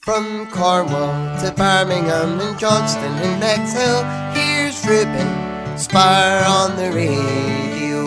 From Cornwall to Birmingham and Johnston and Bexhill, here's Ruben Spar on the radio.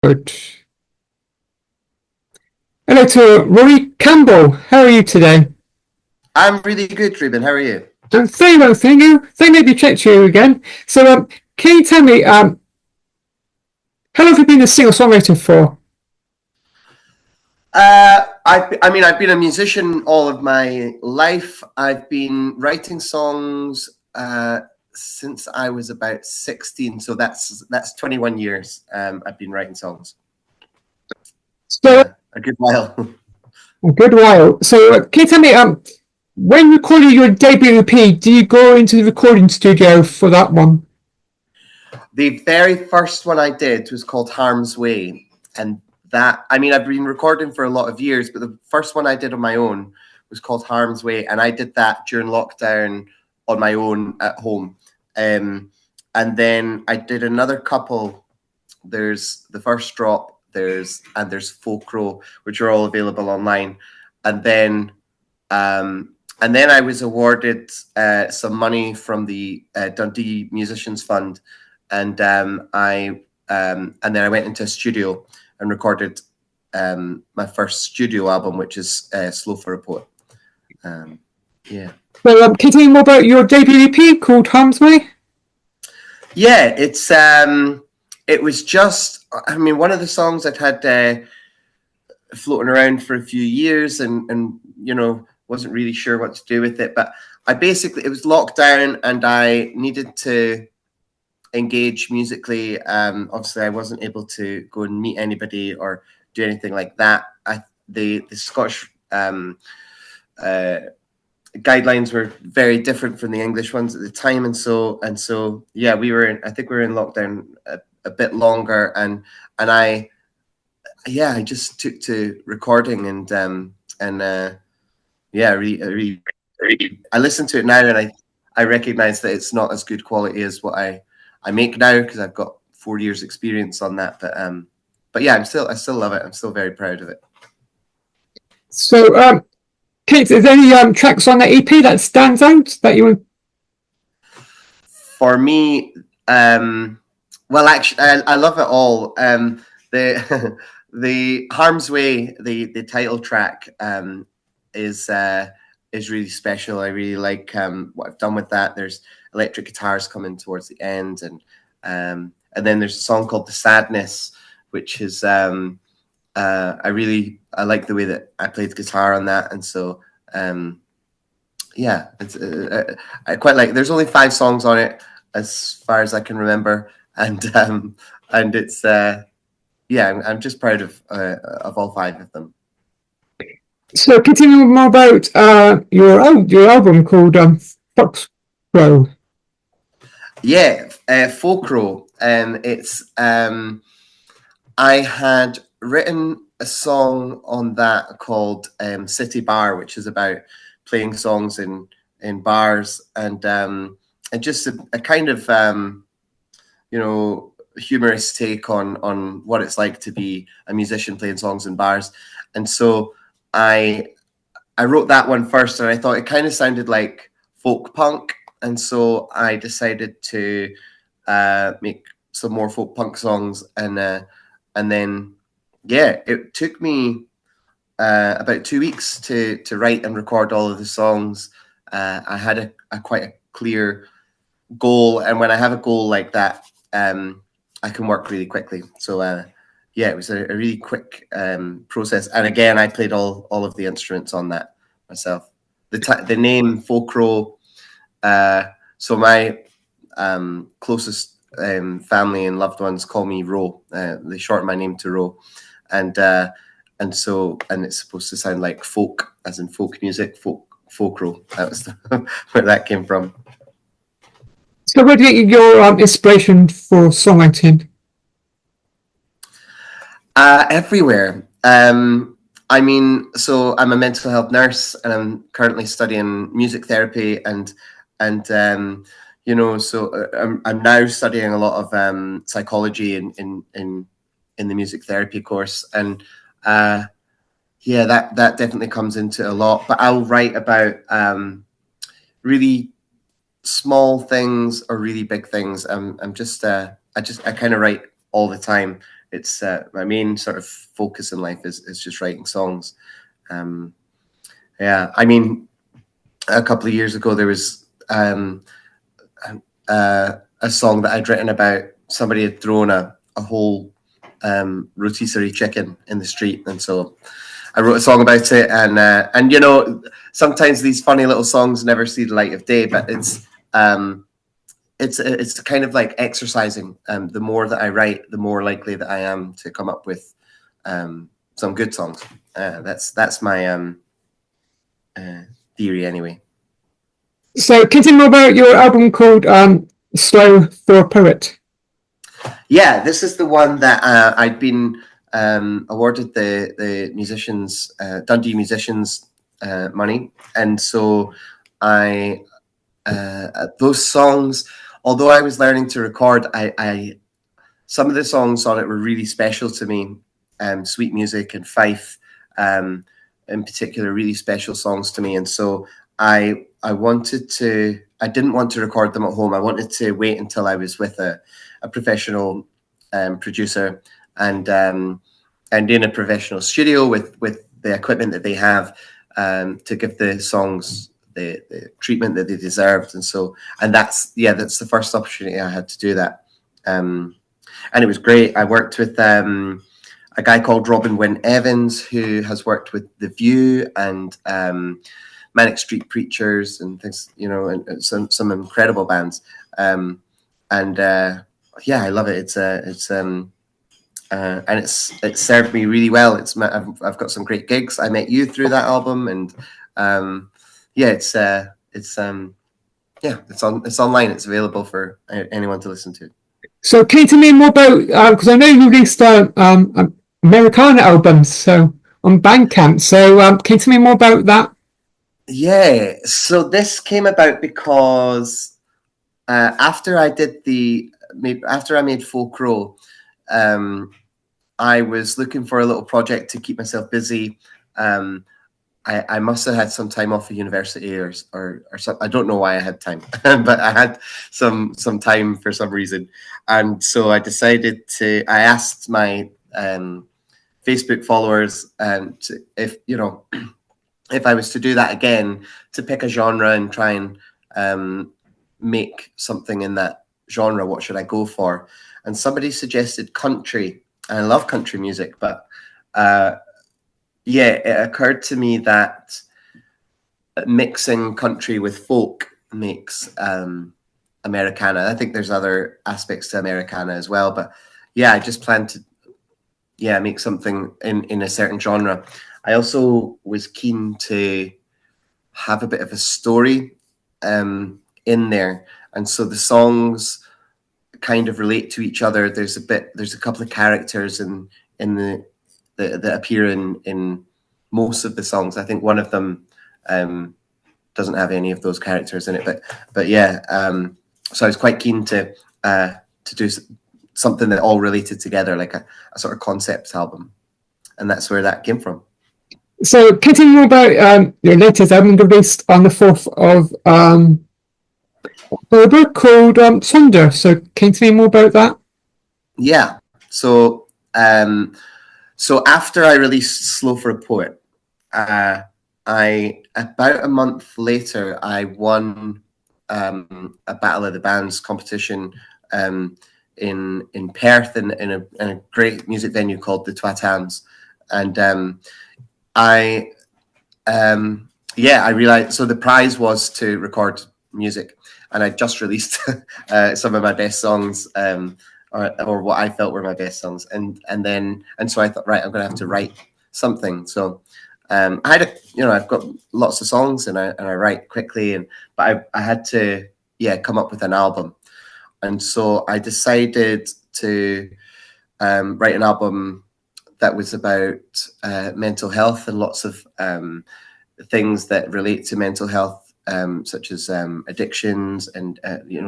Good. Hello to Rhuari Campbell. How are you today? I'm really good, Ruben. How are you? I'm very well, thank you. Thank you to chat to you again. So, can you tell me, how long have you been a singer-songwriter for? I've been a musician all of my life. I've been writing songs since I was about 16, so that's 21 years. I've been writing songs. So, a good while. A good while. So, can you tell me, when recording your debut EP, do you go into the recording studio for that one? The very first one I did was called Harm's Way, and that, I've been recording for a lot of years, but the first one I did on my own was called Harm's Way, and I did that during lockdown on my own at home. And then I did another couple. There's The First Drop, there's Folkro, which are all available online. And then I was awarded some money from the Dundee Musicians Fund, and then I went into a studio and recorded my first studio album, which is Slowforapoet. Yeah. Well, can you tell me more about your debut EP called Harm's Way? Yeah, it was just, one of the songs I'd had floating around for a few years, and wasn't really sure what to do with it. But it was lockdown, and I needed to engage musically. Obviously, I wasn't able to go and meet anybody or do anything like that. The Scottish guidelines were very different from the English ones at the time, and so yeah, we were in lockdown a bit longer, and I just took to recording, and really, I listen to it now, and I recognize that it's not as good quality as what I make now, because I've got 4 years experience on that, but yeah, I still love it. I'm still very proud of it. So, Kate, is there any tracks on the EP that stands out that you want? For me, well, actually, I love it all. The the Harm's Way, the title track, is really special. I really like what I've done with that. There's electric guitars coming towards the end, and then there's a song called The Sadness, which is I like the way that I played guitar on that, and so it's I quite like. There's only 5 songs on it, as far as I can remember, and it's I'm just proud of all 5 of them. So, continue more about your album called Folkro. Yeah, Folkro. It's I had written a song on that called City Bar, which is about playing songs in bars, and just a kind of humorous take on what it's like to be a musician playing songs in bars. And so I wrote that one first, and I thought it kind of sounded like folk punk, and so I decided to make some more folk punk songs, and then it took me about 2 weeks to write and record all of the songs. I had a quite a clear goal, and when I have a goal like that, I can work really quickly. So it was a really quick process, and again, I played all of the instruments on that myself. The name Folkro, so my closest family and loved ones call me Ro. They shorten my name to Ro, and it's supposed to sound like folk, as in folk music, Folkro. That was where that came from. So, where do you get your inspiration for songwriting? Everywhere. So I'm a mental health nurse, and I'm currently studying music therapy, and so I'm now studying a lot of psychology in the music therapy course, and yeah, that definitely comes into a lot. But I'll write about really small things or really big things. I kind of write all the time. It's my main sort of focus in life is just writing songs. Yeah, I mean, a couple of years ago there was a song that I'd written about somebody had thrown a whole rotisserie chicken in the street, and so I wrote a song about it. And you know, sometimes these funny little songs never see the light of day, but it's kind of like exercising. The more that I write, the more likely that I am to come up with some good songs. That's my theory anyway. So, can you tell me more about your album called Slow for a Poet? Yeah, this is the one that I'd been awarded the musicians Dundee musicians money, and so I those songs. Although I was learning to record, I some of the songs on it were really special to me. Sweet Music and Fife, in particular, really special songs to me, and so I wanted to. I didn't want to record them at home. I wanted to wait until I was with a professional producer and in a professional studio with the equipment that they have to give the songs the treatment that they deserved. And that's the first opportunity I had to do that. And it was great. I worked with a guy called Robin Wynne Evans, who has worked with The View and Manic Street Preachers and things, you know, and some incredible bands. Yeah, I love it. And it's served me really well. I've got some great gigs. I met you through that album, and it's online. It's available for anyone to listen to. So, can you tell me more about, because I know you released Americana albums, so on Bandcamp. So, can you tell me more about that? Yeah, so this came about because after I made Folk Row, I was looking for a little project to keep myself busy. I must have had some time off of university or some, I don't know why I had time, but I had some time for some reason. And so I decided I asked my Facebook followers if, you know, if I was to do that again, to pick a genre and try and make something in that genre, what should I go for? And somebody suggested country. I love country music, but it occurred to me that mixing country with folk makes Americana. I think there's other aspects to Americana as well, but yeah, I just planned to make something in a certain genre. I also was keen to have a bit of a story in there, and so the songs kind of relate to each other. There's a couple of characters in that appear in most of the songs. I think one of them doesn't have any of those characters in it, but yeah. So I was quite keen to do something that all related together, like a sort of concept album, and that's where that came from. So, can you tell me more about your latest album released on the 4th of October called Sonder? So, can you tell me more about that? Yeah. So after I released Slow for a Poet, I about a month later I won a Battle of the Bands competition in Perth in a great music venue called the Tams, and I realized, so the prize was to record music, and I just released some of my best songs, or what I felt were my best songs, and so I thought, right, I'm going to have to write something. So I've got lots of songs, and I write quickly, but I had to come up with an album, and so I decided to write an album that was about mental health and lots of things that relate to mental health, such as addictions and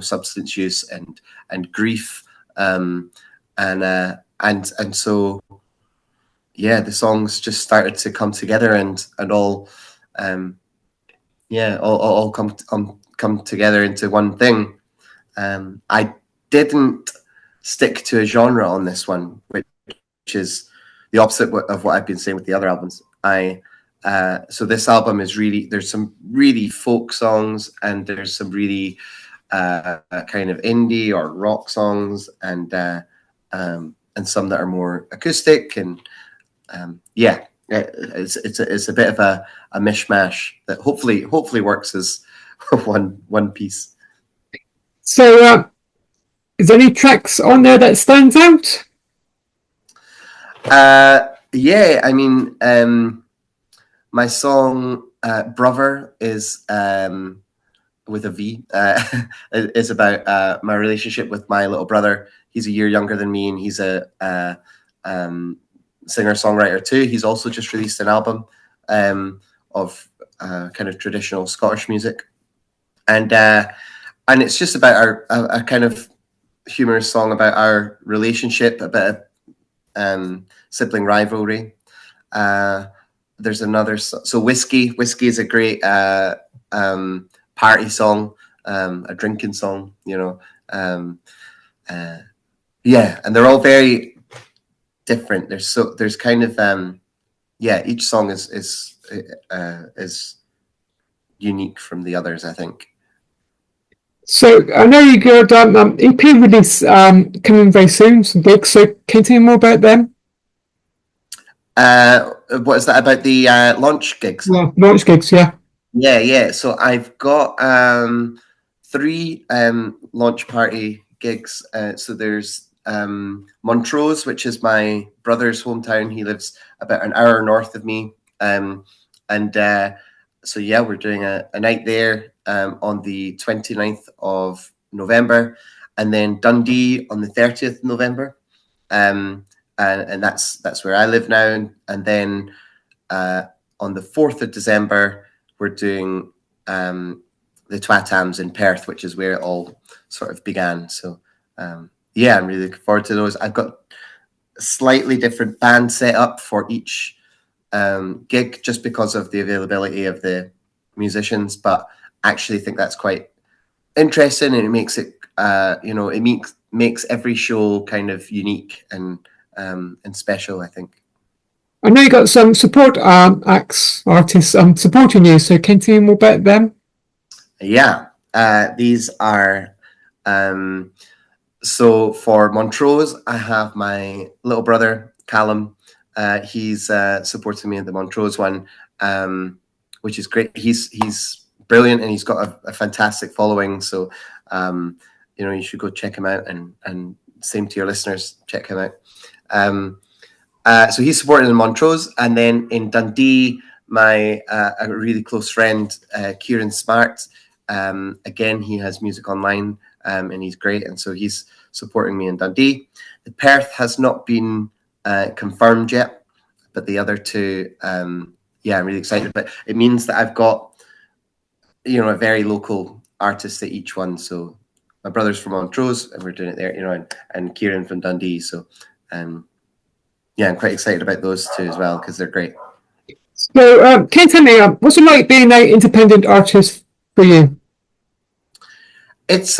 substance use and grief, and so yeah, the songs just started to come together and all, all come together into one thing. I didn't stick to a genre on this one, which is the opposite of what I've been saying with the other albums. So this album is really, there's some really folk songs and there's some really kind of indie or rock songs and some that are more acoustic and it's a bit of a mishmash that hopefully works as one piece. So, is there any tracks on there that stands out? Yeah, I mean, my song "Brother" is with a V. Is about my relationship with my little brother. He's a year younger than me, and he's a singer-songwriter too. He's also just released an album of kind of traditional Scottish music, and it's just about a kind of humorous song about our relationship, about sibling rivalry. There's another, so whiskey is a great party song, a drinking song, and they're all very different. There's kind of each song is unique from the others, I think. So I know you got EP release coming very soon, some gigs. So can you tell me more about them? What is that about, the launch gigs? Yeah, launch gigs, yeah. Yeah. So I've got 3 launch party gigs. So there's Montrose, which is my brother's hometown. He lives about an hour north of me. So yeah, we're doing a night there on the 29th of November, and then Dundee on the 30th of November. And that's where I live now. And then on the 4th of December, we're doing the Tams in Perth, which is where it all sort of began. So I'm really looking forward to those. I've got a slightly different band set up for each gig just because of the availability of the musicians, but I actually think that's quite interesting, and it makes it it makes every show kind of unique and special, I think. I know you got some support artists supporting you, so can you tell me more about them? Yeah, these are so for Montrose, I have my little brother Callum. He's supporting me in the Montrose one, which is great. He's brilliant, and he's got a fantastic following. So you should go check him out, and same to your listeners, check him out. So he's supporting in Montrose, and then in Dundee, my a really close friend, Kieran Smart. Again, he has music online, and he's great, and so he's supporting me in Dundee. The Perth has not been confirmed yet, but the other 2, I'm really excited. But it means that I've got a very local artist at each one. So my brother's from Montrose, and we're doing it there, and Kieran from Dundee. So I'm quite excited about those 2 as well, because they're great. So can you tell me what's it like being an independent artist for you? It's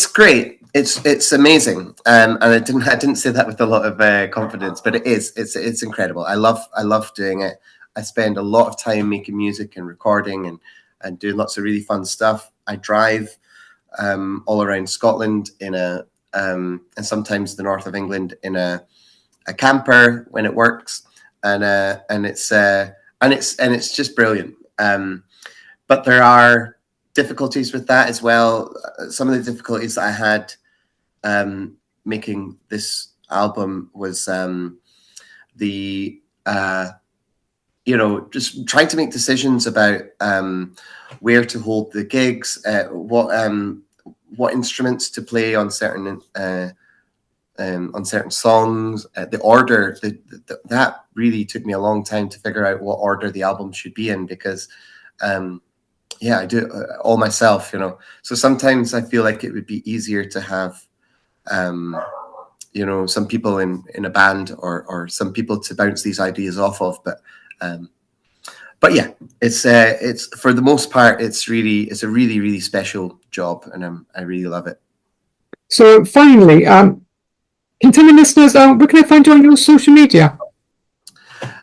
great. It's amazing. And I didn't say that with a lot of confidence, but it is. It's incredible. I love doing it. I spend a lot of time making music and recording and doing lots of really fun stuff. I drive all around Scotland in and sometimes the north of England in a camper when it works, and it's just brilliant. But there are difficulties with that as well. Some of the difficulties that I had making this album was just trying to make decisions about where to hold the gigs, what instruments to play on certain songs, the order. That really took me a long time to figure out what order the album should be in, because I do it all myself, So sometimes I feel like it would be easier to have some people in a band or some people to bounce these ideas off of. But yeah, it's for the most part, it's a really, really special job, and I really love it. So finally, can you tell the listeners where can I find you on your social media?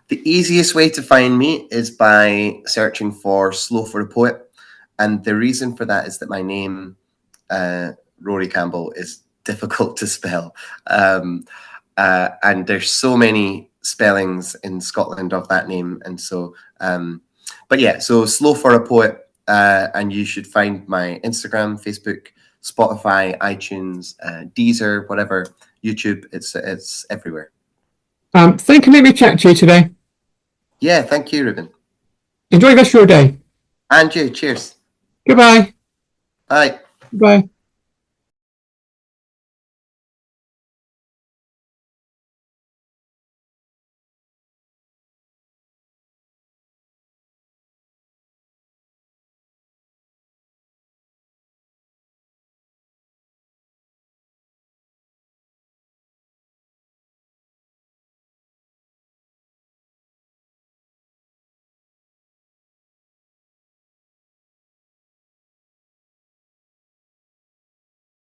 The easiest way to find me is by searching for Slowforapoet, and the reason for that is that my name, Rhuari Campbell, is difficult to spell, and there's so many spellings in Scotland of that name, and so but yeah, so Slowforapoet, and you should find my Instagram, Facebook, Spotify, iTunes, Deezer, whatever, YouTube. It's everywhere. Thank you for letting me chat to you today. Yeah, thank you, Ruben. Enjoy the rest of your day. And you, cheers. Goodbye. Bye. Bye.